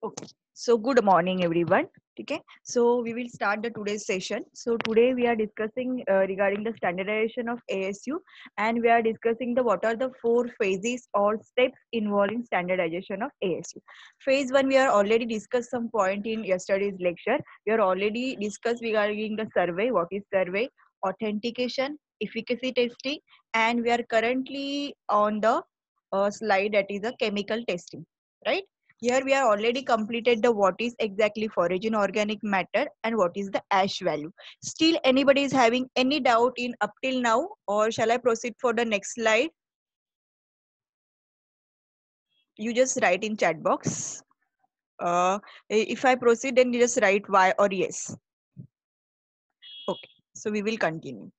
Okay. So good morning, everyone. Okay. So we will start the today's session. So today we are discussing regarding the standardization of ASU, and we are discussing the what are the four phases or steps involving standardization of ASU. Phase one, we are already discussed some point in yesterday's lecture. We are already discussed regarding the survey. What is survey? Authentication, efficacy testing, and we are currently on the slide that is a chemical testing, right? Here we are already completed the what is exactly forage in organic matter and what is the ash value. Still anybody is having any doubt in up till now, or shall I proceed for the next slide? You just write in chat box. If I proceed, then you just write Y or yes. Okay, so we will continue.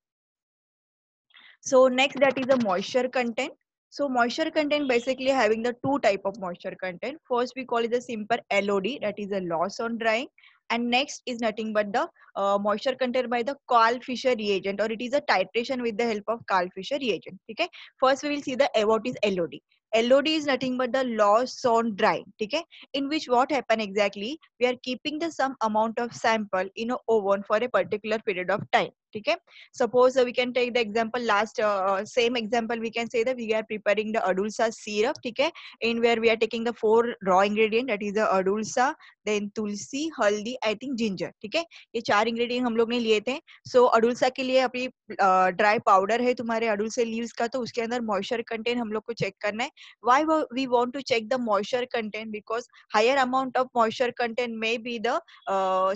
So next, that is the moisture content. So moisture content basically having the two type of moisture content. First we call it the simple LOD, that is a loss on drying, and next is nothing but the moisture content by the Karl Fischer reagent, or it is a titration with the help of Karl Fischer reagent. Okay. First we will see the what is LOD. LOD is nothing but the loss on drying. Okay. In which what happen exactly? We are keeping the some amount of sample in a oven for a particular period of time. Okay. Suppose we can take the example last same example, we can say that we are preparing the adulsa syrup, okay, in where we are taking the four raw ingredient, that is the adulsa, then tulsi, haldi, I think ginger, ठीक है. ये चार ingredient हम लोग ने लिए थे. So अडुलसा के लिए अभी ड्राई पाउडर है तुम्हारे अडुलसे लीव्स का, तो उसके अंदर मॉइस्चर कंटेंट हम लोग को चेक करना है. Why we want to check the moisture content? Because higher amount of moisture content may be the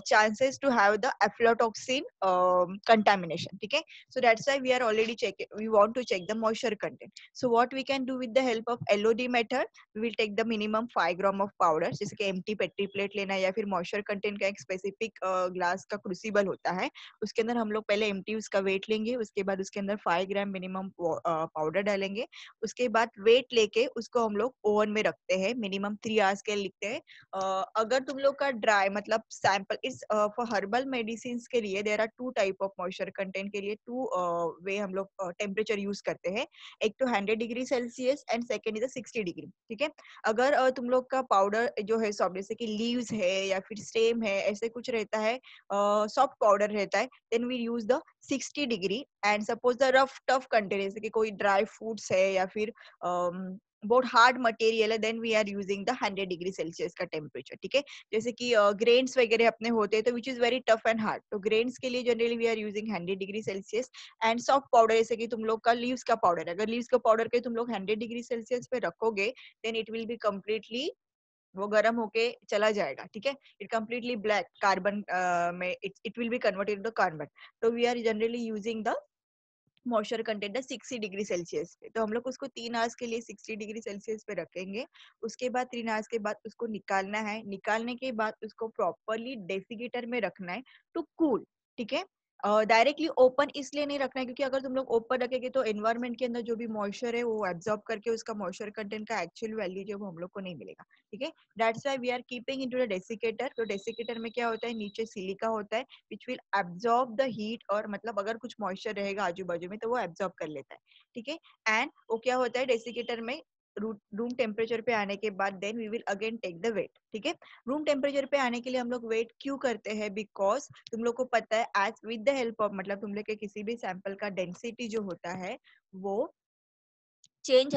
chances to have the aflatoxin contamination. Okay, so that's why we are already checking. We want to check the moisture content. So what we can do with the help of LOD method, we will take the minimum 5 gram of powder, जैसे कि empty petri plate लेना है या फिर moisture content का एक specific glass का crucible होता है, उसके अंदर हम लोग पहले empty उसका weight लेंगे, उसके बाद उसके अंदर 5 gram minimum powder डालेंगे, उसके बाद weight लेके उसको हम लोग ओवन में रखते हैं, minimum 3 hours के लिए लिखते हैं. अगर तुम लोग का ड्राई मतलब सैंपल इस फॉर हर्बल मेडिसिन के लिए there are two type of moisture content के लिए टू वे हम लोग टेम्परेचर यूज करते हैं. एक तो 100 degree Celsius and second is 60 degree. ठीक है. अगर तुम लोग का पाउडर जो है सॉफ्ट, जैसे कि लीव्स है या फिर स्टेम है, ऐसे कुछ रहता है, सॉफ्ट पाउडर रहता है, then we use the 60 degree. And suppose the rough tough content, जैसे कि कोई ड्राई फ्रूट्स है या फिर बहुत हार्ड मटेरियल है, then we are using the 100 degree Celsius का टेम्परेचर. ठीक है. जैसे कि ग्रेन्स वगैरह अपने होते हैं तो which is very tough and hard, तो ग्रेन्स के लिए generally we are using 100 degree Celsius. And soft powder जैसे कि तुम लोग का लीव्स का पाउडर, अगर लीव्स का पाउडर के तुम लोग 100 डिग्री सेल्सियस पे रखोगे, then it will be completely वो गर्म होके चला जाएगा. ठीक है. इट कम्प्लीटली ब्लैक कार्बन में it will be converted to carbon. तो we are generally using the moisture content है 60 डिग्री सेल्सियस पे. तो हम लोग उसको 3 आवर्स के लिए 60 डिग्री सेल्सियस पे रखेंगे. उसके बाद 3 आवर्स के बाद उसको निकालना है. निकालने के बाद उसको प्रॉपरली डेसिकेटर में रखना है टू कूल. ठीक है. डायरेक्टली ओपन इसलिए नहीं रखना है क्योंकि अगर तुम लोग ओपन रखेंगे तो एनवायरमेंट के अंदर जो भी मॉइस्चर है वो एब्जॉर्ब करके उसका मॉइस्चर कंटेंट का एक्चुअल वैल्यू जो वो हम लोग को नहीं मिलेगा. ठीक है. That's why we are keeping into the desiccator. तो डेसिकेटर में क्या होता है, नीचे सिलिका होता है which will absorb the heat, और मतलब अगर कुछ मॉइस्चर रहेगा आजू बाजू में तो वो एब्जॉर्ब कर लेता है. ठीक है. एंड वो क्या होता है डेसिकेटर में रूम टेम्परेचर पे आने के बाद then we will again take the weight. ठीक है. रूम टेम्परेचर पे आने के लिए हम लोग वेट क्यों करते हैं? बिकॉज तुम लोग को पता है as with the help of मतलब तुम लोग के किसी भी सैंपल का डेंसिटी जो होता है वो चेंज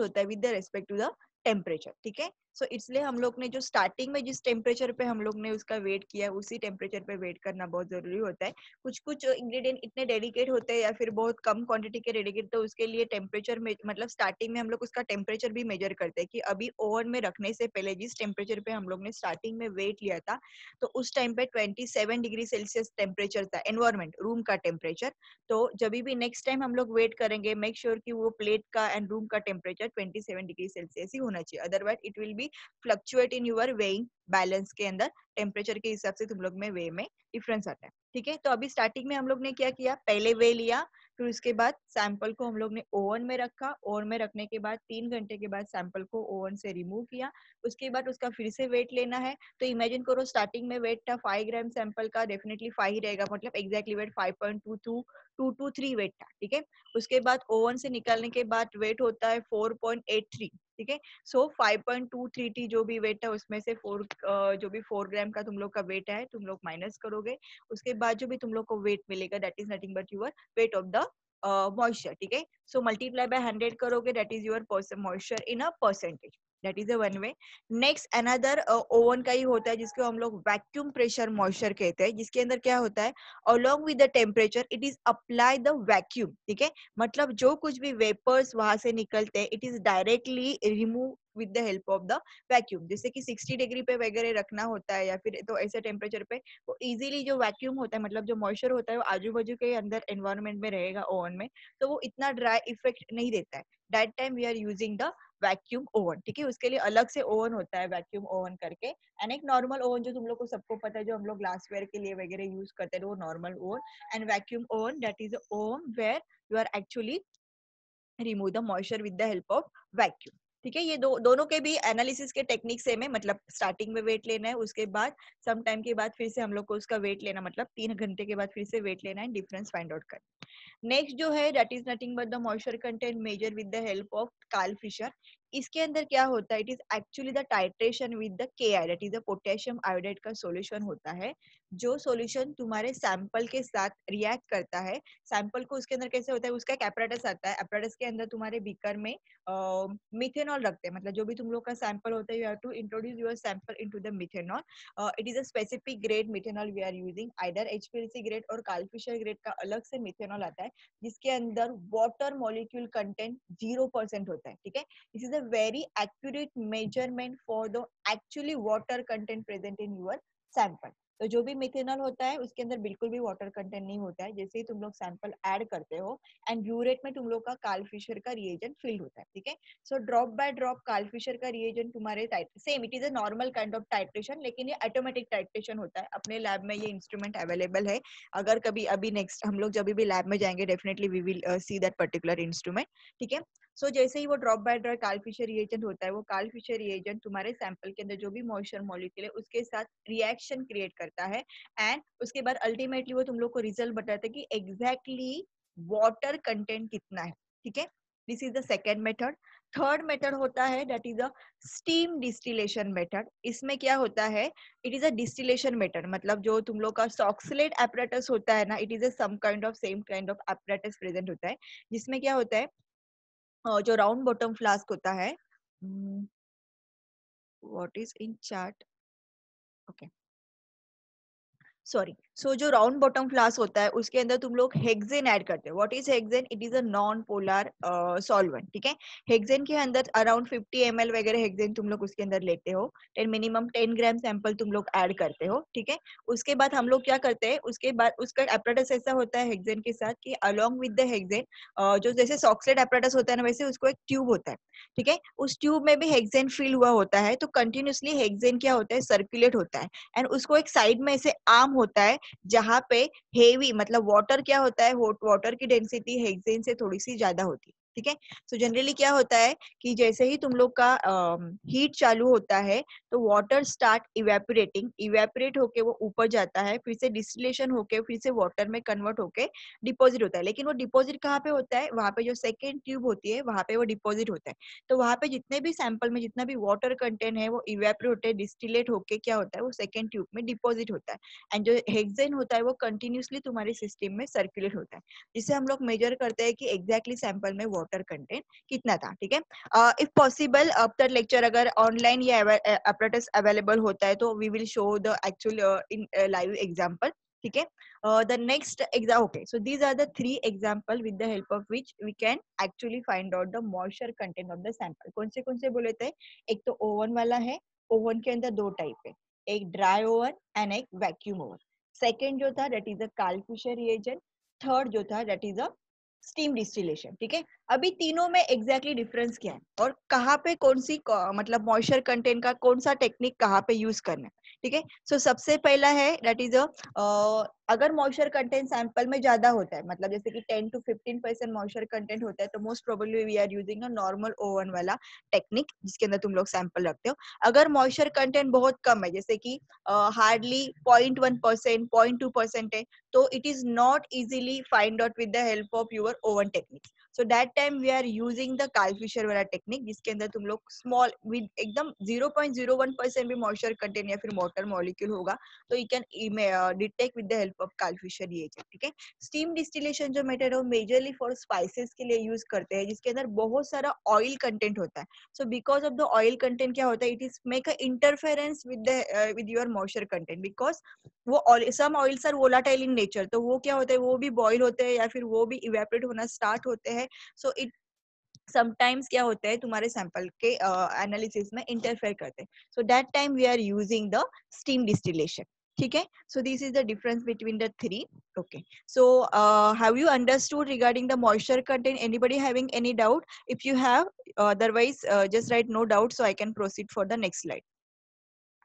होता है with the respect to the temperature. ठीक है. सो इसलिए हम लोग ने जो स्टार्टिंग में जिस टेम्परेचर पे हम लोग ने उसका वेट किया उसी टेम्परेचर पे वेट करना बहुत जरूरी होता है. कुछ कुछ इंग्रेडिएंट इतने डेडिकेट होते हैं या फिर बहुत कम क्वांटिटी के डेडिकेट, तो उसके लिए टेम्परेचर में मतलब स्टार्टिंग में हम लोग उसका टेम्परेचर भी मेजर करते हैं कि अभी ओवन में रखने से पहले जिस टेम्परेचर पे हम लोग ने स्टार्टिंग में वेट लिया था तो उस टाइम पे 27 डिग्री सेल्सियस टेम्परेचर था एनवायरमेंट रूम का टेम्परेचर. तो जब भी नेक्स्ट टाइम हम लोग वेट करेंगे मेक श्योर कि वो प्लेट का एंड रूम का टेम्परेचर 27 डिग्री सेल्सियस ही होना चाहिए. Otherwise it will be fluctuate in your weighing balance के अंदर टेम्परेचर के हिसाब से तुम लोग में वे में डिफरेंस आता है. ठीक है. तो अभी स्टार्टिंग में हम लोग ने क्या किया, पहले वे लिया, फिर उसके बाद सैंपल को हम लोग ने ओवन में रखा. ओवन में रखने के बाद 3 घंटे के बाद सैंपल को ओवन से रिमूव किया. उसके बाद उसका फिर से वेट लेना है. तो इमेजिन करो स्टार्टिंग में वेट था 5 ग्राम सैंपल का, डेफिनेटली 5 ही रहेगा, मतलब एग्जैक्टली वेट 5.22 2 to 3 वेट था, ठीक है। उसके बाद ओवन से निकालने के बाद वेट होता है 4.83, ठीक है। सो 5.23 टी जो भी वेट है उसमें से 4 ग्राम का तुम लोग का वेट है, तुम लोग माइनस करोगे। उसके बाद जो भी तुम लोग को वेट मिलेगा that is nothing but your weight of the moisture, ठीक है। सो मल्टीप्लाई बाय 100 करोगे that is your moisture in a percentage, that is a one way. Next another oven का ही होता है जिसको हम लोग वैक्यूम प्रेशर मॉइस्चर कहते हैं, जिसके अंदर क्या होता है along with the temperature it is apply the vacuum, ठीक है। मतलब जो कुछ भी वेपर्स वहां से निकलते हैं it is directly remove with the help of the vacuum. जैसे कि 60 डिग्री पे वगैरह रखना होता है या फिर तो ऐसे टेम्परेचर पे वो इजीली जो वैक्यूम होता है मतलब जो मॉइस्चर होता है वो आजू बाजू के अंदर एनवायरमेंट में रहेगा ओवन में, तो वो इतना ड्राई इफेक्ट नहीं देता है। That time we are using the vacuum oven, ठीक है। उसके लिए अलग से ओवन होता है वैक्यूम ओवन करके, एंड एक नॉर्मल ओवन जो तुम लोग को सबको पता है जो हम लोग ग्लासवेयर के लिए वगैरह यूज करते हैं वो normal oven, and vacuum oven that is oven where you are actually remove the moisture with the help of vacuum, ठीक है। ये दोनों के भी एनालिसिस के टेक्निक सेम है, मतलब स्टार्टिंग में वेट लेना है, उसके बाद सम टाइम के बाद फिर से हम लोग को उसका वेट लेना, मतलब 3 घंटे के बाद फिर से वेट लेना है, डिफरेंस फाइंड आउट करना। नेक्स्ट जो है that is nothing but the moisture content measure with the help of Karl Fischer. इसके अंदर क्या होता है it is actually the titration with the KI that is the potassium iodide का solution होता है, जो सॉल्यूशन तुम्हारे सैंपल के साथ रिएक्ट करता है। सैंपल को उसके अंदर कैसे होता है उसका एक एपरेटस आता है, एपरेटस के अंदर तुम्हारे बीकर में मिथेनॉल रखते हैं, मतलब जो भी तुम लोग का सैंपल होता है you have to introduce your sample into the methanol. It is a specific grade methanol we are using, either HPLC grade और कार्ल फिशर ग्रेड का अलग से मिथेनॉल आता है जिसके अंदर वाटर मॉलिक्यूल कंटेंट 0% होता है, ठीक है। This is a very accurate measurement for the actually water content present in your sample. तो जो भी मिथेनॉल होता है उसके अंदर बिल्कुल भी वाटर कंटेंट नहीं होता है, जैसे ही तुम लोग सैंपल ऐड करते हो एंड ब्यूरेट में तुम लोग का कार्ल फिशर का रिएजेंट फिल होता है, ठीक है। So drop by drop Karl Fischer का रिएजेंट तुम्हारे same it is a normal kind of titration, लेकिन ये ऑटोमेटिक टाइट्रेशन होता है। अपने लैब में ये इंस्ट्रूमेंट अवेलेबल है, अगर कभी अभी नेक्स्ट हम लोग जब भी लैब में जाएंगे definitely we will see that particular instrument, ठीक है। सो जैसे ही वो drop by drop Karl Fischer reagent होता है, वो कार्ल फिशर रिएजेंट तुम्हारे सैंपल के अंदर जो भी मॉइस्चर मॉलिक्यूल है उसके साथ रिएक्शन क्रिएट करता है, एंड उसके बाद अल्टीमेटली वो तुम लोग को रिजल्ट बताता है कि एग्जैक्टली वाटर कंटेंट कितना है, ठीक है। This is the second method. Third method होता है that is a steam distillation method. इसमें क्या होता है it is a distillation method, मतलब जो तुम लोग का सॉक्सलेट एपरेटस होता है ना, it is a some kind of same kind of apparatus present होता है, जिसमें क्या होता है जो राउंड बॉटम फ्लास्क होता है, what is in chart, okay sorry. So जो राउंड बॉटम फ्लास्क होता है उसके अंदर तुम लोग हेक्सेन ऐड करते हो। What is hexane? It is a non polar solvent, ठीक है। हेक्सेन के अंदर अराउंड 50 ml वगैरह हेक्सेन तुम लोग उसके अंदर लेते हो, 10 ग्राम सैंपल तुम लोग ऐड करते हो, ठीक है। उसके बाद हम लोग क्या करते हैं, उसके बाद उसका एपरेटस ऐसा होता है हेक्सेन के साथ कि अलोंग विद द हेक्सेन जो जैसे सॉक्सलेट एपरेटस होता है ना वैसे उसको एक ट्यूब होता है, ठीक है। उस ट्यूब में भी हेक्सेन फिल हुआ होता है, तो कंटिन्यूसली हेक्सेन क्या होता है सर्कुलेट होता है, एंड उसको एक साइड में ऐसे आर्म होता है जहाँ पे हेवी मतलब वाटर क्या होता है, वाटर की डेंसिटी हेक्सेन से थोड़ी सी ज्यादा होती है, ठीक है। सो जनरली क्या होता है कि जैसे ही तुम लोग का हीट चालू होता है तो वाटर स्टार्ट इवेपोरेटिंग, इवेपोरेट होके वो ऊपर जाता है, फिर से डिस्टिलेशन होके फिर से वाटर में कन्वर्ट होके डिपॉजिट होता है। लेकिन वो डिपॉजिट कहाँ पे होता है, वहां पे जो सेकेंड ट्यूब होती है वहां पे वो डिपॉजिट होता है। तो वहां पे जितने भी सैंपल में जितना भी वाटर कंटेंट है वो इवेपोरेट होते डिस्टिलेट होके क्या होता है वो सेकेंड ट्यूब में डिपॉजिट होता है, एंड जो हेक्सेन होता है वो कंटिन्यूसली तुम्हारे सिस्टम में सर्कुलेट होता है, जिससे हम लोग मेजर करते हैं कि एग्जैक्टली सैंपल में वाटर कंटेंट कितना था, ठीक है। इफ पॉसिबल आफ्टर लेक्चर अगर ऑनलाइन या एपरेटस अवेलेबल होता है तो we will show the actual in live example, ठीक है। The next exam, okay, so these are the 3 example with the help of which we can actually find out the moisture content of the sample। कौन से बोले थे, एक तो oven वाला है, ओवन के अंदर 2 टाइप है, एक ड्राई ओवन एंड एक वैक्यूम ओवन। सेकेंड जो था that is a Karl Fischer reagent, third जो था that is a steam distillation, ठीक है। अभी तीनों में एग्जैक्टली डिफरेंस क्या है और कहाँ पे कौन सी मतलब मॉइस्चर कंटेंट का कौन सा टेक्निक कहाँ पे यूज करना है, ठीक है। सो सबसे पहला है दैट इज अगर मॉइस्चर कंटेंट सैंपल में ज्यादा होता है, मतलब जैसे कि 10 to 15% मॉइस्चर कंटेंट होता है, तो most probably we are using a normal oven वाला टेक्निक जिसके अंदर तुम लोग सैंपल रखते हो। अगर मॉइस्चर कंटेंट बहुत कम है, जैसे कि हार्डली 0.1%, 0.2% है, तो it is not easily find out with the help of your oven technique. So that time we are using the Karl Fischer वाला टेक्निक, जिसके अंदर तुम लोग स्मॉल विद एकदम 0.01% भी मॉइस्चर कंटेंट या फिर वाटर मॉलिक्यूल होगा तो you can detect with the help of Karl Fischer reagent. ठीक है। स्टीम डिस्टिलेशन जो मेथड है वो मेजरली फॉर स्पाइसेस के लिए यूज करते हैं, जिसके अंदर बहुत सारा ऑयल कंटेंट होता है। So because of the oil content क्या होता है, it is make a interference with your moisture content, because वो some oils are volatile in nature, तो वो क्या होता है, वो भी बॉयल होते हैं या फिर वो भी इवेपोरेट होना स्टार्ट होते हैं। सो इट समटाइम्स क्या होता है, तुम्हारे सैंपल के एनालिसिस में इंटरफेयर करते हैं। So that time we are using the steam distillation. ठीक है। So this is the difference between the three. Okay. So have you understood regarding the moisture content? Anybody having any doubt? If you have, otherwise just write no doubt so I can proceed for the next slide.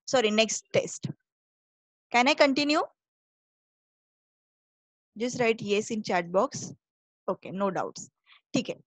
Sorry, next test. Can I continue? Just write yes in chat box. Okay, no doubts. ठीक है।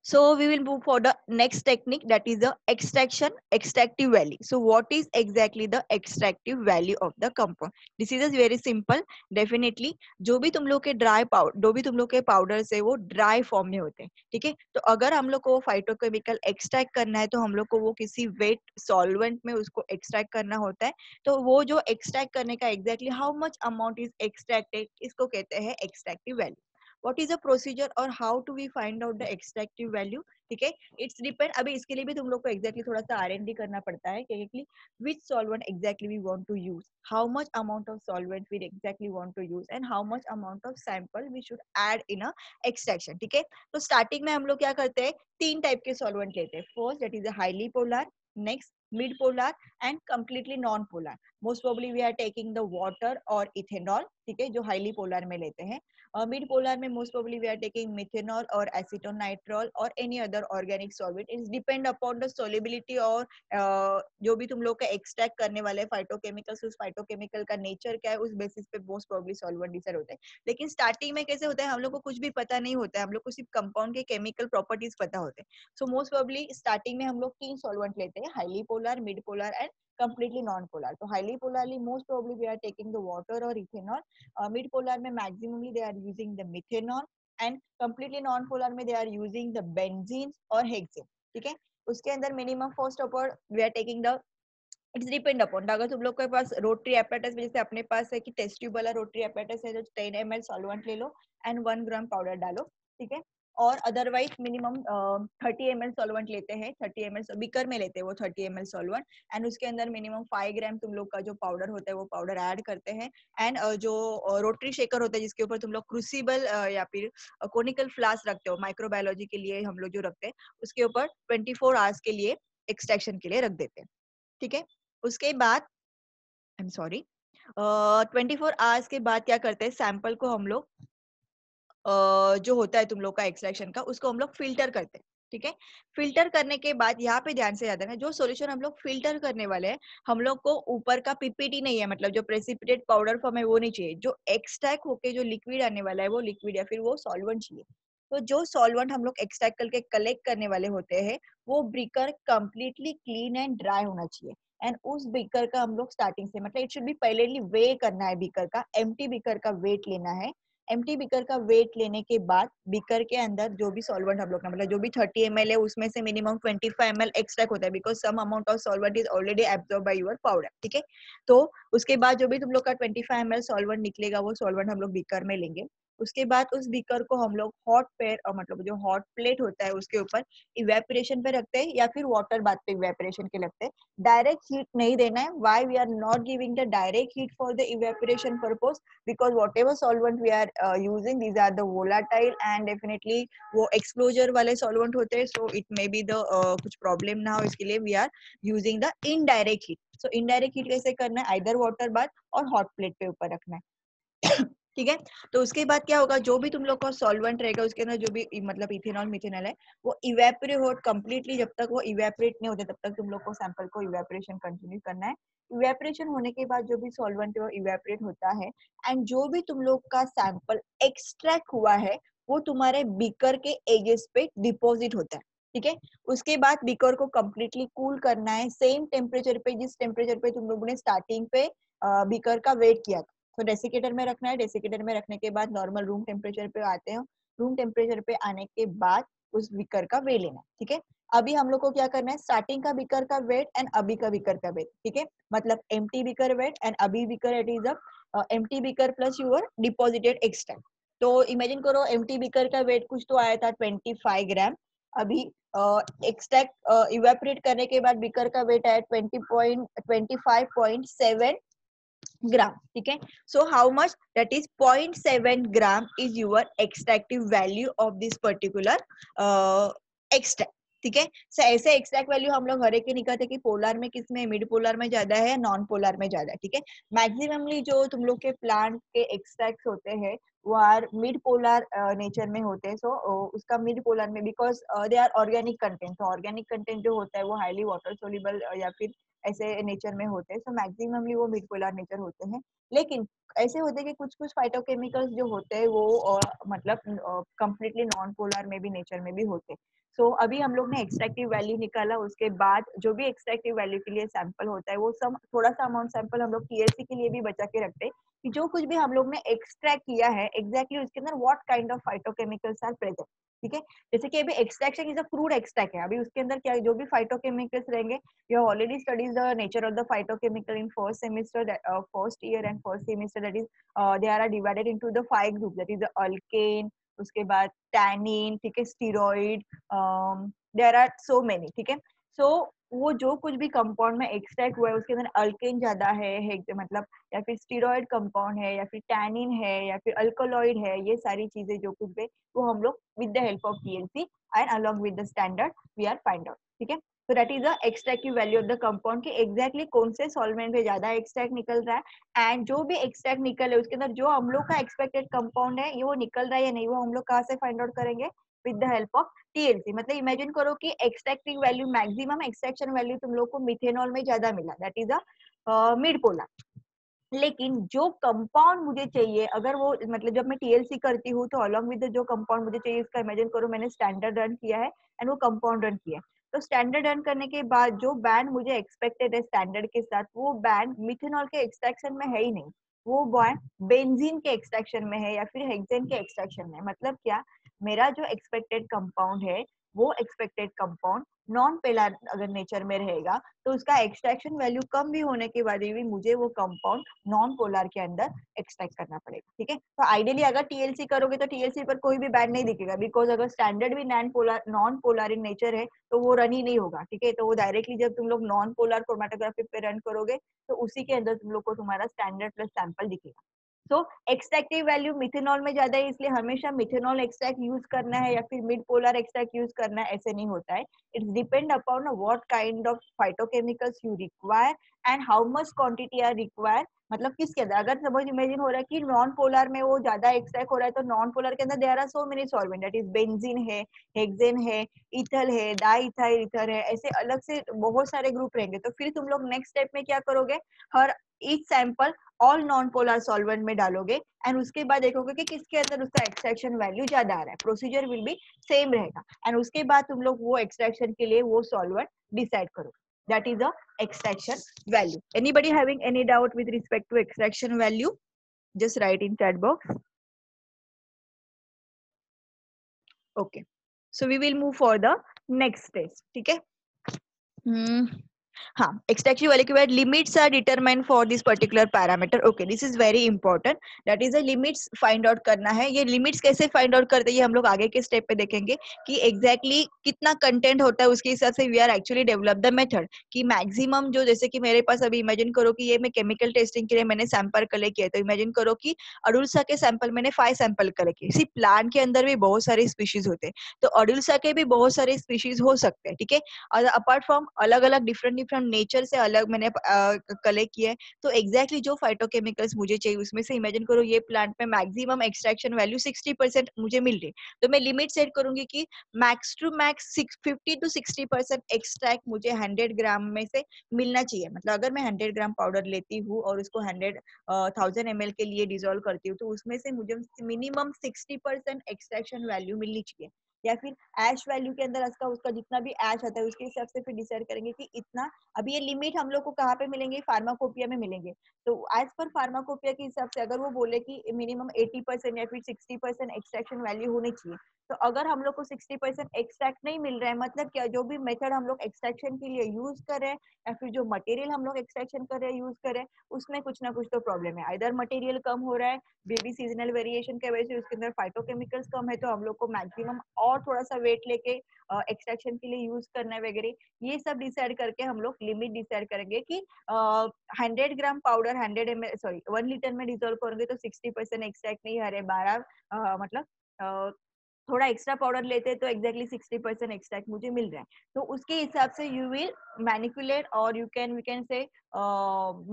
So we will move for the next technique, that is the extractive value. So what is exactly the extractive value of the compound? This is very simple. Definitely जो भी तुम लोग के powders है वो dry form में होते हैं। ठीक है। तो अगर हम लोग को वो फाइटोकेमिकल एक्सट्रैक्ट करना है तो हम लोग को वो किसी वेट सॉल्वेंट में उसको एक्सट्रैक्ट करना होता है। तो वो जो एक्सट्रैक्ट करने का exactly how much amount is extracted, इसको कहते हैं extractive value. What is the procedure और how do we find out the extractive value? ठीक है। इट्स डिपेंड, अभी इसके लिए भी तुम लोग को एग्जैक्टली थोड़ा सा R&D करना पड़ता है कि which solvent exactly we want to use, how much amount of solvent we exactly want to use and how much amount of sample we should add in a extraction। ठीक है। तो starting में हम लोग क्या करते हैं, तीन टाइप के सॉल्वेंट लेते हैं। First that is highly polar, next mid polar and completely non polar. Most probably we are taking the water और इथेनॉल। ठीक है, जो हाईली पोलर में लेते हैं। मिड पोलर में most probably we are taking methanol और एसीटोनाइट्रॉल और any other organic solvent. It's depend upon the solubility और जो भी तुम लोग का एक्सट्रैक्ट करने वाले फाइटोकेमिकल्स, उस फाइटोकेमिकल का नेचर क्या है, उस बेसिस पे मोस्ट प्रोबेबली सॉल्वेंट डिसाइड होता है। लेकिन स्टार्टिंग में कैसे होता है, हम लोग को कुछ भी पता नहीं होता है, हम लोग को सिर्फ कंपाउंड के केमिकल प्रॉपर्टीज पता होते हैं। सो मोस्ट प्रोबेबली स्टार्टिंग में हम लोग तीन सॉल्वेंट लेते हैं, highly polar, mid polar and completely non-polar. तो highly polarly most probably we are taking the water or ethanol. Mid polar में maximally they are using the methanol and completely non-polar में they are using the benzene और hexane. ठीक है। उसके अंदर minimum first of all we are taking the, it's depend upon, अगर तुम लोग के पास रोटरी एपेटाइटिस में जैसे अपने पास है कि टेस्ट ट्यूब वाला रोटरी एपेटाइटिस है, तो 10 ml सॉल्वेंट ले लो एंड 1 ग्राम पाउडर डालो। ठीक है। और अदरवाइज मिनिमम 30 ml सॉल्वेंट लेते हैं, 30 ml बीकर में लेते हैं वो 30 ml सॉल्वेंट एंड उसके अंदर मिनिमम 5 ग्राम तुम लोग का जो पाउडर होता है वो पाउडर ऐड करते हैं। एंड जो रोटरी शेकर होता है जिसके ऊपर तुम लोग क्रूसिबल या फिर कोनिकल फ्लास्क रखते हो, माइक्रोबायोलॉजी के लिए हम लोग जो रखते हैं, उसके ऊपर 24 आवर्स के लिए एक्सट्रैक्शन के लिए रख देते हैं। ठीक है। उसके बाद आई एम सॉरी 24 आवर्स के बाद क्या करते हैं, सैंपल को हम लोग जो होता है तुम लोग का एक्सट्रैक्शन का, उसको हम लोग फिल्टर करते हैं। ठीक है। फिल्टर करने के बाद यहाँ पे ध्यान से याद रखना, जो सॉल्यूशन हम लोग फिल्टर करने वाले हैं, हम लोग को ऊपर का पीपीटी नहीं है, मतलब जो प्रेसिपिटेट पाउडर फॉर्म है वो नहीं चाहिए। जो एक्सट्रैक्ट होके जो लिक्विड आने वाला है वो लिक्विड या फिर वो सॉल्वेंट चाहिए। तो जो सॉल्वेंट हम लोग एक्सट्रैक्ट करके कलेक्ट करने वाले होते हैं, वो beaker completely clean and dry होना चाहिए। एंड उस बीकर का हम लोग स्टार्टिंग से, मतलब इट शुड बी पहले वे करना है, बीकर का एम्प्टी बीकर का वेट लेना है। एम्प्टी बीकर का वेट लेने के बाद बीकर के अंदर जो भी सॉल्वेंट हम लोग का, मतलब जो भी 30 ml है उसमें से मिनिमम 25 ml एक्सट्रैक्ट होता है, because some amount of solvent is already absorb by your powder. ठीक है। तो उसके बाद जो भी तुम लोग का 25 ml सॉल्वेंट निकलेगा वो सॉल्वेंट हम लोग बीकर में लेंगे। उसके बाद उस बीकर को हम लोग हॉट पेयर और मतलब जो हॉट प्लेट होता है उसके ऊपर इवेपोरेशन पे रखते हैं या फिर वाटर बाथ पे इवेपोरेशन के लगते हैं। डायरेक्ट हीट नहीं देना है। Why we are not giving the direct heat for the evaporation purpose, because whatever solvent we are using, these are the volatile and definitely वो exposure वाले solvent होते हैं, so it may be the कुछ problem ना हो, इसके लिए we are using the indirect heat. So indirect heat कैसे करना है, either water bath और hot plate पे ऊपर रखना है। ठीक है। तो उसके बाद क्या होगा, जो भी तुम लोग का सॉल्वेंट रहेगा उसके अंदर जो भी मतलब इथेनॉल मिथेनॉल है वो इवेपोरेट हो कंप्लीटली, जब तक वो इवेपोरेट नहीं होते तब तक तुम लोग को सैंपल को इवेपोरेशन कंटिन्यू करना है। इवेपोरेशन होने के बाद जो भी सॉल्वेंट है वो इवेपोरेट होता है एंड जो भी तुम लोग का सैंपल एक्सट्रैक्ट हुआ है वो तुम्हारे बीकर के एजेस पे डिपॉजिट होता है। ठीक है। उसके बाद बीकर को कंप्लीटली कूल करना है सेम टेम्परेचर पे जिस टेम्परेचर पे तुम लोगों ने स्टार्टिंग पे बीकर का वेट किया था। तो डेसिकेटर में रखना है, डेसिकेटर में रखने के बाद नॉर्मल रूम टेम्परेचर पे आते हैं। रूम टेम्परेचर पे आने के बाद उस बीकर का वेट लेना है। ठीक है। अभी हम लोग को क्या करना है, स्टार्टिंग का बीकर का वेट एंड अभी का बीकर का वेट। ठीक है। मतलब एम्प्टी बीकर वेट एंड अभी beaker it is a empty beaker plus your deposited extra. तो इमेजिन करो एम्प्टी बीकर का वेट कुछ तो आया था 25 ग्राम। अभी एक्सट्रैक्ट इवेपोरेट करने के बाद बीकर का वेट आया 25.7 ग्राम। ठीक है। So how much that is 0.7 gram is your extractive value of this particular extract. ठीक है। सो ऐसे एक्सट्रैक्ट वैल्यू हम लोग हर एक के निकालते कि पोलर में किसमें, मिड पोलर में ज्यादा है, नॉन पोलर में ज्यादा है। ठीक है। मैक्सिममली जो तुम लोग के प्लांट के एक्सट्रैक्ट होते हैं वो आर मिड पोलर नेचर में होते हैं। सो उसका मिड पोलर में because they are organic content. तो ऑर्गेनिक कंटेंट जो होता है वो हाईली वाटर सोल्यूबल या फिर ऐसे नेचर में होते हैं। सो मैक्सिममली वो मिड पोलर नेचर होते हैं। लेकिन ऐसे होते हैं कि कुछ कुछ फाइटोकेमिकल्स जो होते हैं वो मतलब कंप्लीटली नॉन पोलर में भी नेचर में भी होते हैं। सो अभी हम लोग ने एक्सट्रैक्टिव वैल्यू निकाला, उसके बाद जो भी एक्सट्रैक्टिव वैल्यू के लिए सैंपल होता है वो सब थोड़ा सा अमाउंट सैंपल हम लोग टीएलसी के लिए भी बचा के रखते हैं कि जो कुछ भी हम लोग ने एक्सट्रैक्ट किया है एग्जैक्टली उसके अंदर what kind of phytochemicals are present. ठीक है। जैसे कि अभी extraction is a crude extract है, अभी उसके अंदर क्या जो भी फाइटोकेमिकल्स रहेंगे, you have already studied the nature of the phytochemical in first semester, first year and first semester, that is they are divided into the 5 groups, that is the alkane, उसके बाद टैनिन, ठीक है, steroid, there are so many. ठीक है। सो वो जो कुछ भी कंपाउंड में एक्सट्रैक्ट हुआ है उसके अंदर अल्केन ज्यादा है मतलब या फिर स्टीरॉइड कंपाउंड है या फिर टैनिन है या फिर अल्कोलॉइड है, ये सारी चीजें जो कुछ भी वो हम लोग with the help of TLC and along with the standard we are find out. ठीक है। तो that is the extractive value of the compound कि एग्जैक्टली कौन से सॉल्वेंट में ज्यादा एक्सट्रैक्ट निकल रहा है एंड जो भी एक्सट्रैक्ट निकल है उसके अंदर जो हम लोग का एक्सपेक्टेड कंपाउंड है ये वो निकल रहा है या नहीं, वो हम लोग कहाँ से फाइंड आउट करेंगे, with the help of TLC. मतलब इमेजिन करो कि extractive value maximum extraction value तुम लोग को मिथेनॉल में ज्यादा मिला, that is a mid polar. लेकिन जो कंपाउंड मुझे चाहिए अगर वो मतलब जब मैं टीएलसी करती हूँ तो अलॉन्ग विद जो कंपाउंड मुझे चाहिए इसका इमेजिन करो मैंने स्टैंडर्ड रन किया है एंड वो कंपाउंड रन किया है। तो स्टैंडर्ड रन करने के बाद जो बैंड मुझे एक्सपेक्टेड है स्टैंडर्ड के साथ वो बैंड मिथेनॉल के एक्सट्रैक्शन में है ही नहीं, वो बैंड बेंजीन के एक्सट्रैक्शन में है या फिर हेक्सेन के एक्सट्रैक्शन में। मतलब क्या, मेरा जो एक्सपेक्टेड कंपाउंड है वो एक्सपेक्टेड कंपाउंड नॉन पेलर अगर नेचर में रहेगा तो उसका एक्सट्रैक्शन वैल्यू कम भी होने के बाद भी मुझे वो कंपाउंड नॉन पोलर के अंदर एक्सट्रैक्ट करना पड़ेगा। ठीक है। तो आइडियली अगर टीएलसी करोगे तो टीएलसी पर कोई भी बैंड नहीं दिखेगा बिकॉज अगर स्टैंडर्ड भी नॉन पोलर इन नेचर है तो वो रन ही नहीं होगा। ठीक है। तो वो डायरेक्टली जब तुम लोग नॉन पोलर क्रोमेटोग्राफी पे रन करोगे तो उसी के अंदर तुम लोग को तुम्हारा स्टैंडर्ड प्लस सैंपल दिखेगा। सो एक्सट्रैक्टिव वैल्यू मिथेनॉल में ज्यादा है इसलिए हमेशा मिथेनॉल एक्सट्रैक्ट यूज करना है या फिर मिड पोलर एक्सट्रैक्ट यूज करना है, ऐसे नहीं होता है। It's depend upon what kind of phytochemicals you require and how much quantity are require. मतलब किसके अंदर अगर सपोज इमेजिन हो रहा है कि नॉन पोलर में वो ज्यादा एक्सट्रैक्ट हो रहा है तो नॉन पोलर के अंदर there are so many solvent, that is benzene है, हेक्सेन है, इथल है, डाइइथाइल ईथर है, ऐसे अलग से बहुत सारे ग्रुप रहेंगे। तो फिर तुम लोग नेक्स्ट स्टेप में क्या करोगे, हर each sample all non polar solvent में डालोगे एंड उसके बाद देखोगे कि किसके अंदर उसका एक्सट्रैक्शन वैल्यू ज्यादा आ रहा है। प्रोसीजर विल बी सेम रहेगा एंड उसके बाद तुम लोग वो एक्सट्रैक्शन के लिए वो सॉल्वेंट डिसाइड करोगे। That is the extraction value. Anybody having any doubt with respect to extraction value? Just write in chat box. Okay. So we will move for the next test. ठीक है? हाँ, extractive value के बाद limits are determined for this particular parameter. Okay, this is very important. That is the limits find out करना है। ये limits कैसे find out करते हैं ये हम लोग आगे के step पे देखेंगे कि exactly कितना content होता है उसके हिसाब से we are actually develop the method कि maximum जो जैसे कि मेरे पास अभी imagine करो कि ये मैं chemical testing के लिए मैंने sample collect किया तो imagine करो कि अडुल्सा के sample मैंने 5 sample collect किए। सिर्फ plant के अंदर भी बहुत सारे species होते हैं तो अडुल्सा के भी बहुत सारे species हो सकते हैं। ठीक है। और अपार्ट फ्रॉम अलग अलग डिफरेंट फ्रॉम नेचर से अलग मैंने कलेक्ट किया है, तो एग्जैक्टली जो फाइटोकेमिकल्स मुझे चाहिए उसमें से इमेजिन करो ये प्लांट में मैक्सिमम एक्सट्रैक्शन वैल्यू 60% मुझे मिल रही है, तो मैं लिमिट सेट करूंगी कि max to max 50 to 60% extract मुझे 100 ग्राम में से मिलना चाहिए। मतलब अगर मैं 100 ग्राम पाउडर लेती हूँ और उसको 1000 ml के लिए डिजोल्व करती हूँ, तो उसमें से मुझे मिनिमम 60% एक्सट्रैक्शन वैल्यू मिलनी चाहिए। या फिर ऐश वैल्यू के अंदर उसका उसका जितना भी ऐश आता है उसके हिसाब से फिर डिसाइड करेंगे कि इतना। अभी ये लिमिट हम लोग को कहाँ पे मिलेंगे, फार्माकोपिया में मिलेंगे। तो एज पर फार्माकोपिया के हिसाब से अगर वो बोले कि मिनिमम 80% या फिर 60% एक्सट्रैक्शन वैल्यू होनी चाहिए, तो अगर हम लोग को 60% एक्सट्रैक्ट नहीं मिल रहा है, मतलब क्या, जो भी मेथड हम लोग एक्सट्रैक्शन के लिए यूज कर रहे हैं या फिर जो मटेरियल हम लोग एक्सट्रैक्शन कर रहे हैं यूज कर रहे हैं, उसमें कुछ ना कुछ तो प्रॉब्लम है। इधर मटेरियल कम हो रहा है, बेबी सीजनल वेरिएशन के वजह से उसके अंदर फाइटोकेमिकल्स कम है, तो हम लोग को मैक्सिमम और थोड़ा सा वेट लेके एक्सट्रैक्शन के लिए यूज करना है वगैरह। ये सब डिसाइड करके हम लोग लिमिट डिसाइड करेंगे कि 100 ग्राम पाउडर 1 लीटर में डिजोल्व करेंगे तो 60% एक्सट्रैक्ट नहीं, हरे 12 मतलब थोड़ा एक्स्ट्रा पाउडर लेते हैं तो एग्जैक्टली 60% एक्सट्रैक्ट मुझे मिल रहा है। तो उसके हिसाब से यू विल मैनिपुलेट और we can say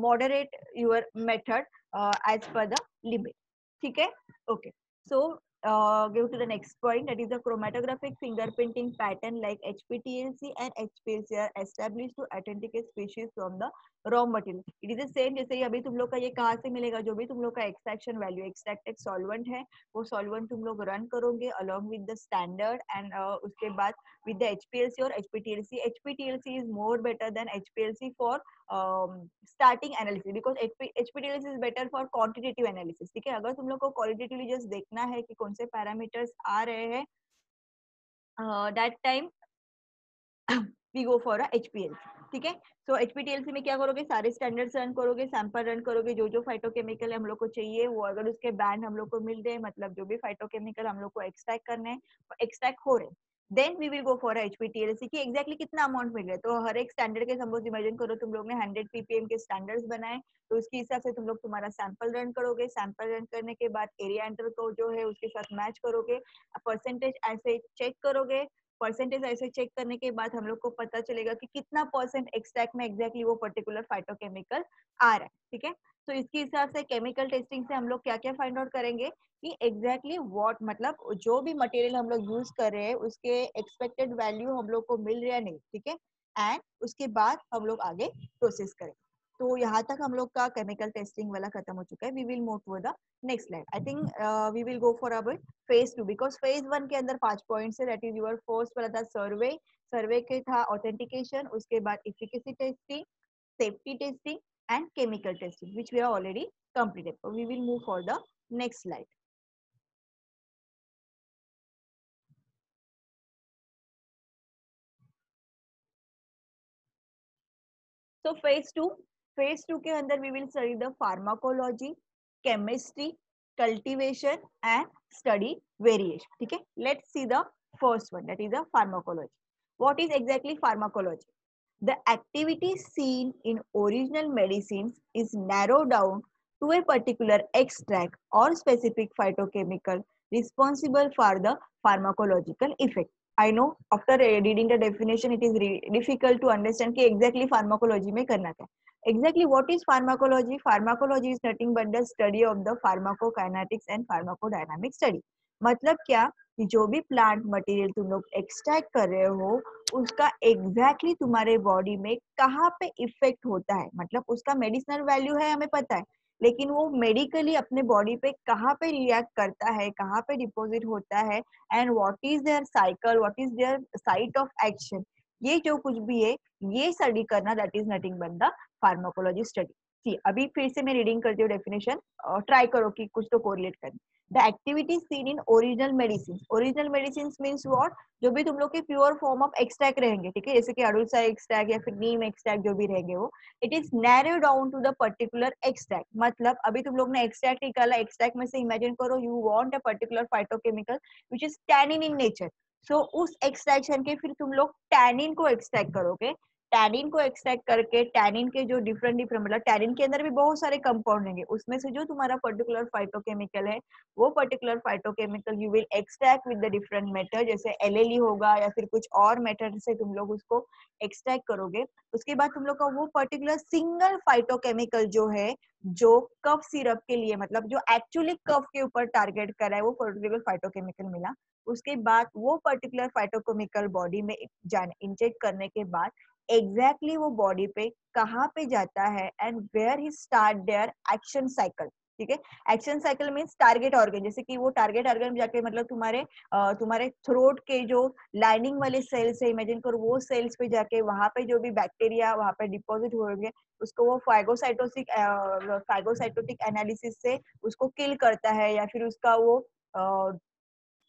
moderate your method as per the limit. ठीक है, okay. So go to the next point, that is the chromatographic fingerprinting pattern like HPTLC and HPLC are established to authenticate species from the raw material. It is the same जैसे ही अभी तुम लोग का ये कहाँ से मिलेगा, जो भी तुम लोग का एक्सट्रैक्शन वैल्यू एक्सट्रैक्टेड सॉल्वेंट है वो सॉल्वेंट तुम लोग रन करोगे along with the standard and उसके बाद with the HPLC और HPTLC. HPTLC is more better than HPLC for starting analysis because HPTLC is better for quantitative analysis. ठीक है, अगर तुम लोग को qualitatively just देखना है कि कौन से पैरामीटर्स आ रहे हैं, that time we go for a HPLC. ठीक है, सो HPTLC में क्या करोगे, सारे स्टैंडर्ड्स रन करोगे, सैंपल रन करोगे, जो जो फाइटोकेमिकल हम लोग को चाहिए वो अगर उसके बैंड हम लोग को मिल रहे हैं, मतलब जो भी फाइटोकेमिकल हम लोग को एक्सट्रैक्ट करने हैं एक्सट्रैक्ट हो रहे हैं, then we will go for HPTLC की एग्जैक्टली कितना अमाउंट मिल रहा है। तो हर एक स्टैंडर्ड के सपोज इमेजिन करो तुम लोग ने 100 ppm के स्टैंडर्ड्स बनाए, तो उसके हिसाब से तुम लोग तुम्हारा सैंपल रन करोगे, सैंपल रन करने के बाद एरिया एंटर को जो है उसके साथ मैच करोगे, परसेंटेज ऐसे चेक करोगे, परसेंटेज ऐसे चेक करने के बाद हम लोग को पता चलेगा कि कितना परसेंट एक्सट्रैक्ट में एग्जैक्टली वो पर्टिकुलर फाइटोकेमिकल आ रहा है। ठीक है, तो इसके हिसाब से केमिकल टेस्टिंग से हम लोग क्या क्या फाइंड आउट करेंगे कि एग्जैक्टली व्हाट, मतलब जो भी मटेरियल हम लोग यूज कर रहे हैं उसके एक्सपेक्टेड वैल्यू हम लोग को मिल रहा है नहीं। ठीक है, एंड उसके बाद हम लोग आगे प्रोसेस करेंगे। तो यहाँ तक हम लोग का केमिकल टेस्टिंग वाला खत्म हो चुका है। We will move to the next slide. I think we will go for our phase 2 because phase 1 के अंदर 5 पॉइंट्स है। दैट इज योर फर्स्ट वाला था सर्वे, सर्वे के था ऑथेंटिकेशन, उसके बाद efficacy testing, safety testing and chemical testing which we are already completed. So we will move for the next slide. So phase 2 के अंदर we will study the pharmacology, chemistry, cultivation and study variation. ठीक है, let's see the first one, that is the pharmacology. What is exactly pharmacology? The activity seen in original medicines is narrowed down to a particular extract or specific phytochemical responsible for the pharmacological effect. I know after reading the definition it is difficult to understand कि exactly pharmacology में करना क्या. Exactly what is pharmacology? Pharmacology is nothing but the study of the pharmacokinetics and pharmacodynamic study. मतलब क्या कि जो भी plant material तुम लोग एक्सट्रैक्ट कर रहे हो उसका एग्जैक्टली तुम्हारे बॉडी में कहाँ पे इफेक्ट होता है, मतलब उसका मेडिसिनल वैल्यू है हमें पता है, लेकिन वो मेडिकली अपने बॉडी पे कहाँ पे रिएक्ट करता है, कहाँ पे डिपॉजिट होता है and what is their cycle, what is their site of action, ये जो कुछ भी है ये स्टडी करना, that is nothing but the pharmacology study. See अभी फिर से मैं रीडिंग करती हूँ डेफिनेशन और ट्राई करो कि कुछ तो कोरिलेट करना। The activity seen in original medicine, original medicine means what, जो भी तुम लोग के प्योर फॉर्म ऑफ एक्सट्रैक्ट रहेंगे, ठीक है, जैसे कि अडुलसा एक्सट्रैक्ट या फिर नीम एक्सट्रैक्ट जो भी रहेंगे वो, it is narrow down to the particular extract. मतलब अभी तुम लोग ने एक्सट्रैक्ट निकाला, एक्सट्रैक्ट में से इमेजिन करो you want a particular phytochemical which is tannin in nature, so उस एक्सट्रैक्शन के फिर तुम लोग टैनिन को एक्सट्रैक्ट करोगे, टैनिन को एक्सट्रैक्ट करके टैनिन के जो डिफरेंट डिफरेंट मतलब टैनिन के अंदर भी बहुत सारे कंपाउंड होंगे, उसमें से जो तुम्हारा पर्टिकुलर फाइटोकेमिकल है वो particular phytochemical you will extract with the different method, जैसे एलएलई होगा या फिर कुछ और मेथड से तुम लोग उसको एक्सट्रैक्ट करोगे। उसके बाद तुम लोग का वो पर्टिकुलर सिंगल फाइटोकेमिकल जो है, जो कफ सिरप के लिए मतलब जो एक्चुअली कफ के ऊपर टारगेट कर रहा है, वो पर्टिकुलर फाइटोकेमिकल मिला। उसके बाद वो पर्टिकुलर फाइटोकेमिकल बॉडी में इंजेक्ट करने के बाद एग्जैक्टली वो बॉडी पे कहाँ पे जाता है and where he start their action cycle. ठीक है, action cycle means target organ, जैसे कि वो टारगेट ऑर्गन में जाके मतलब तुम्हारे थ्रोट के जो लाइनिंग वाले सेल्स है, इमेजिन करो वो सेल्स पे जाके वहां पे जो भी बैक्टीरिया वहां पे डिपॉजिट होंगे उसको वो फाइगोसाइटोटिक एनालिसिस से उसको किल करता है, या फिर उसका वो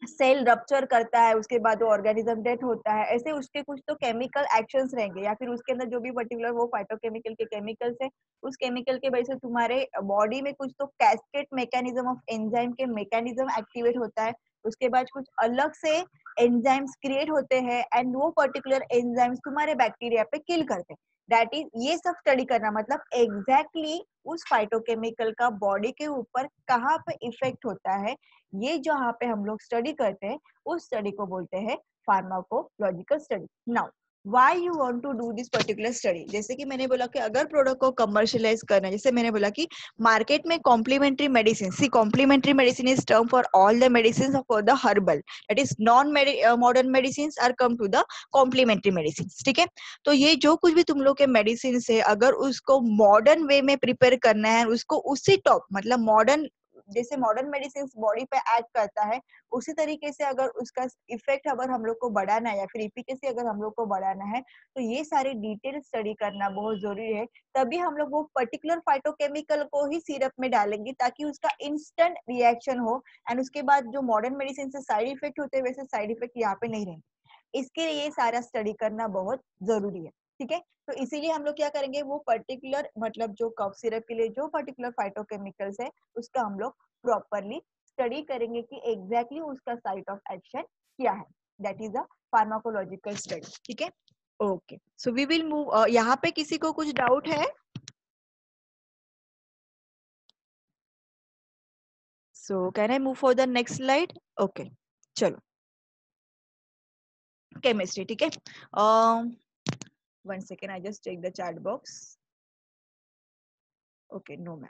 सेल रप्चर करता है, उसके बाद वो ऑर्गेनिज्म डेथ होता है। ऐसे उसके कुछ तो केमिकल एक्शंस रहेंगे, या फिर उसके अंदर जो भी पर्टिकुलर वो फाइटोकेमिकल के केमिकल्स है, उस केमिकल के वजह से तुम्हारे बॉडी में कुछ तो कैस्केड मैकेनिज्म ऑफ एंजाइम के मैकेनिज्म एक्टिवेट होता है। उसके बाद कुछ अलग से एंजाइम्स क्रिएट होते हैं एंड वो पर्टिकुलर एंजाइम्स तुम्हारे बैक्टीरिया पे किल करते हैं। दैट इज ये सब स्टडी करना मतलब एग्जैक्टली उस फाइटोकेमिकल का बॉडी के ऊपर कहाँ पे इफेक्ट होता है, ये जहाँ पे हम लोग स्टडी करते हैं उस स्टडी को बोलते हैं pharmacological study. Now why you want to do this particular study, जैसे कि मैंने बोला कि अगर प्रोडक्ट को कमर्शियलाइज करना है, जैसे मैंने बोला कि मार्केट में complementary medicine, see complementary medicine is term for all the medicine for the herbal, that is non modern medicine are come to the complementary medicine. ठीक है, तो ये जो कुछ भी तुम लोग के मेडिसिन है, अगर उसको मॉडर्न वे में प्रिपेयर करना है, उसको उसी टॉप मतलब मॉडर्न, जैसे मॉडर्न मेडिसिन बॉडी पे एक्ट करता है उसी तरीके से अगर उसका इफेक्ट अगर हम लोग को बढ़ाना है या फिर इफिकेसी अगर हम लोग को बढ़ाना है, तो ये सारे डिटेल स्टडी करना बहुत जरूरी है। तभी हम लोग वो पर्टिकुलर फाइटोकेमिकल को ही सिरप में डालेंगे ताकि उसका इंस्टेंट रिएक्शन हो, एंड उसके बाद जो मॉडर्न मेडिसिन से साइड इफेक्ट होते हैं वैसे साइड इफेक्ट यहाँ पे नहीं रहेंगे। इसके लिए ये सारा स्टडी करना बहुत जरूरी है। ठीक है, तो इसीलिए हम लोग क्या करेंगे, वो पर्टिकुलर मतलब जो कफ सिरप के लिए जो पर्टिकुलर फाइटोकेमिकल्स है उसका हम लोग प्रॉपरली स्टडी करेंगे कि एग्जैक्टली उसका साइट ऑफ एक्शन क्या है, that is a pharmacological study. ठीक है, okay, so we will move. यहाँ पे किसी को कुछ डाउट है? So can I move for the next slide? Okay, चलो केमिस्ट्री। ठीक है, one second, I just check the chat box. Okay, no ma'am.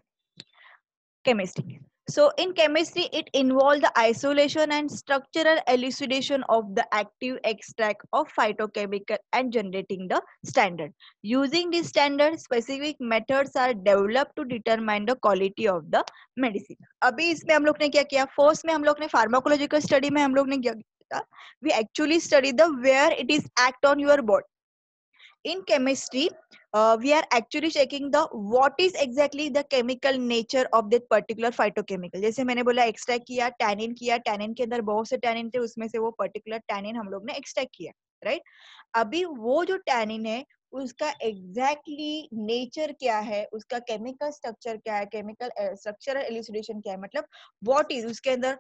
Chemistry. So in chemistry, it involves the isolation and structural elucidation of the active extract of phytochemical and generating the standard. Using this standard, specific methods are developed to determine the quality of the medicine. अभी इसमें हम लोग ने क्या किया, first में हम लोग ने फार्माकोलॉजिकल स्टडी में हम लोग ने क्या किया, we actually study the where it is act on your body. In chemistry, we are actually checking the what is exactly the chemical nature of that particular phytochemical. जैसे मैंने बोला एक्सट्रैक्ट किया, टैनिन के अंदर बहुत से टैनिन थे, उसमें से वो पर्टिकुलर टैनिन हम लोग ने एक्सट्रैक्ट किया, राइट? अभी वो जो टैनिन है उसका एग्जैक्टली नेचर क्या है, उसका केमिकल स्ट्रक्चर क्या है, केमिकल स्ट्रक्चरल एलिसिडेशन क्या है, मतलब व्हाट इज उसके अंदर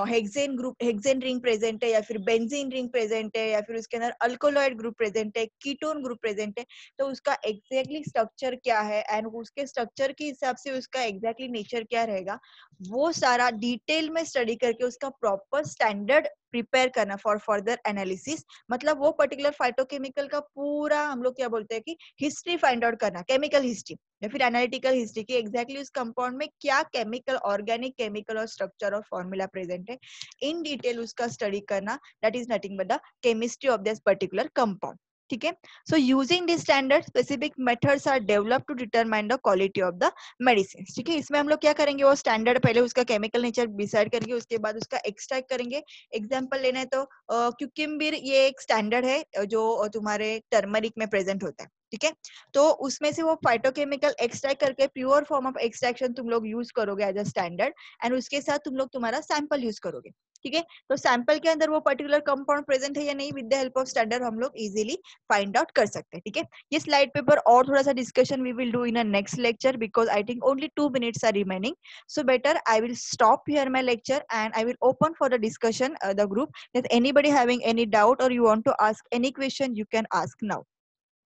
hexane group, hexane ring present है या फिर बेंजीन रिंग प्रेजेंट है या फिर उसके अंदर अल्कोलॉइड ग्रुप प्रेजेंट है, कीटोन ग्रुप प्रेजेंट है, तो उसका एग्जैक्टली स्ट्रक्चर क्या है एंड उसके स्ट्रक्चर के हिसाब से उसका एग्जैक्टली नेचर क्या रहेगा, वो सारा डिटेल में स्टडी करके उसका प्रॉपर स्टैंडर्ड प्रिपेयर करना फॉर फर्दर एनालिसिस। मतलब वो पर्टिकुलर फाइटोकेमिकल का पूरा हम लोग क्या बोलते हैं कि हिस्ट्री फाइंड आउट करना, केमिकल हिस्ट्री या फिर एनालिटिकल हिस्ट्री की एग्जैक्टली उस कंपाउंड में क्या केमिकल, ऑर्गेनिक केमिकल और स्ट्रक्चर और फॉर्मूला प्रेजेंट है, इन डिटेल उसका स्टडी करना, that is nothing but the chemistry of this particular compound. ठीक है, so using this standard specific methods are developed to determine the quality of the medicine. ठीक है, इसमें हम लोग क्या करेंगे, वो स्टैंडर्ड पहले उसका केमिकल नेचर डिसाइड करेंगे, उसके बाद उसका एक्सट्रैक्ट करेंगे। एग्जाम्पल लेना है तो क्यूकिम्बिर ये एक स्टैंडर्ड है जो तुम्हारे टर्मरिक में प्रेजेंट होता है। ठीक है, तो उसमें से वो फाइटोकेमिकल एक्सट्रैक्ट करके प्योर फॉर्म ऑफ एक्सट्रैक्शन तुम लोग यूज करोगे एज अ स्टैंडर्ड, एंड उसके साथ तुम लोग तुम्हारा सैंपल यूज करोगे। ठीक है, तो सैंपल के अंदर वो पर्टिकुलर कंपाउंड प्रेजेंट है या नहीं, with the help of standard हम लोग इजीली फाइंड आउट कर सकते हैं। ठीक है, ये स्लाइड पेपर और थोड़ा सा discussion we will do in a next lecture because I think only 2 minutes are remaining. So better I will stop here my lecture and I will open for the discussion the group. If anybody having any doubt or you want to ask any question, you can ask now.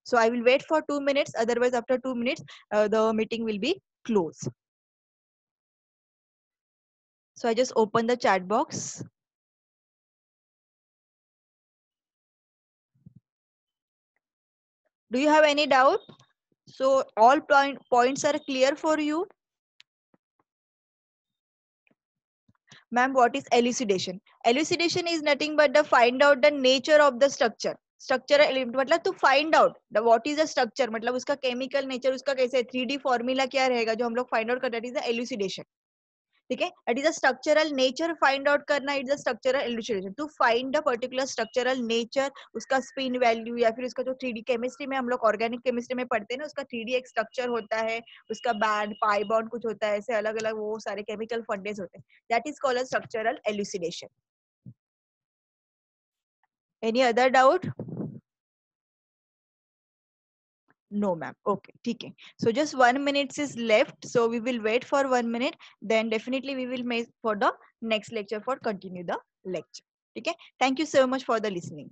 So I will wait for 2 minutes. Otherwise, after 2 minutes, the meeting will be closed. So I just open the chat box. Do you have any doubt? So all points are clear for you. Ma'am, what is elucidation? Elucidation is nothing but the find out the nature of the structure. Structural element मतलब to find out the what is the structure, मतलब उसका chemical nature, उसका कैसे 3D formula क्या रहेगा जो हम लोग find out करते हैं, that is the elucidation. ठीक है, that is a structural nature find out करना, it's a structural elucidation. To find a particular structural nature, उसका spin value या फिर उसका जो 3D chemistry में हम लोग organic chemistry में पढ़ते हैं ना, उसका 3D एक structure होता है, उसका band pi bond कुछ होता है, ऐसे अलग अलग वो सारे chemical fundations होते हैं. That is called a structural elucidation. Any other doubt? No, ma'am. Okay, ठीक है. So just 1 minute is left. So we will wait for 1 minute. Then definitely we will make for the next lecture for continue the lecture. Okay. Thank you so much for the listening.